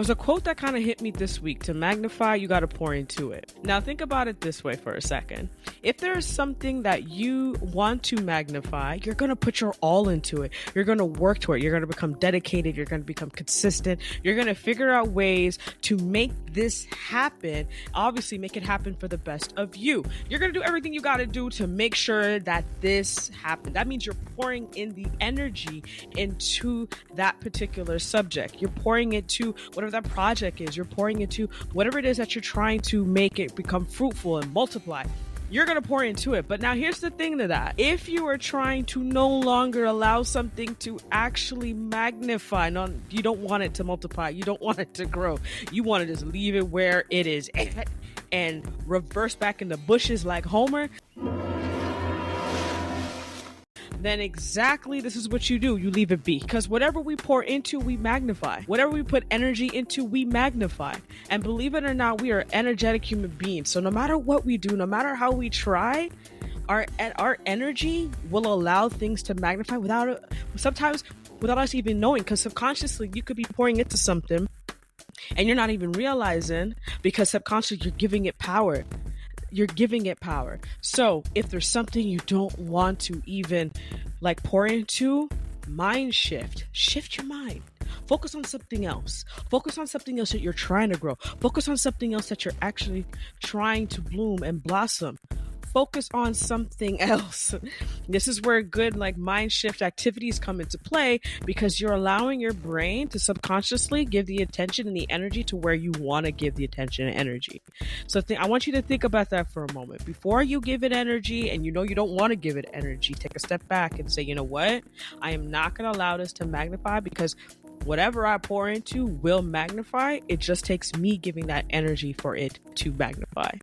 There's a quote that kind of hit me this week. To magnify, you got to pour into it. Now think about it this way for a second. If there is something that you want to magnify, you're going to put your all into it. You're going to work to it. You're going to become dedicated. You're going to become consistent. You're going to figure out ways to make this happen. Obviously, make it happen for the best of you. You're going to do everything you got to do to make sure that this happens. That means you're pouring in the energy into that particular subject. You're pouring it to whatever that project is. You're pouring into whatever it is that you're trying to make it become fruitful and multiply. You're going to pour into it. But now here's the thing to that. If you are trying to no longer allow something to actually magnify, you don't want it to multiply. You don't want it to grow. You want to just leave it where it is at and reverse back in the bushes like Homer. Then exactly this is what you do. You leave it be. Because whatever we pour into, we magnify. Whatever we put energy into, we magnify. And believe it or not, we are energetic human beings. So no matter what we do, no matter how we try, our energy will allow things to magnify sometimes without us even knowing. Because subconsciously, you could be pouring into something and you're not even realizing, because subconsciously you're giving it power. You're giving it power. So if there's something you don't want to even pour into, mind shift your mind. Focus on something else. Focus on something else that you're trying to grow. Focus on something else that you're actually trying to bloom and blossom. Focus on something else. This is where good mind shift activities come into play, because you're allowing your brain to subconsciously give the attention and the energy to where you want to give the attention and energy. So I want you to think about that for a moment. Before you give it energy and you don't want to give it energy, take a step back and say, you know what? I am not going to allow this to magnify, because whatever I pour into will magnify. It just takes me giving that energy for it to magnify.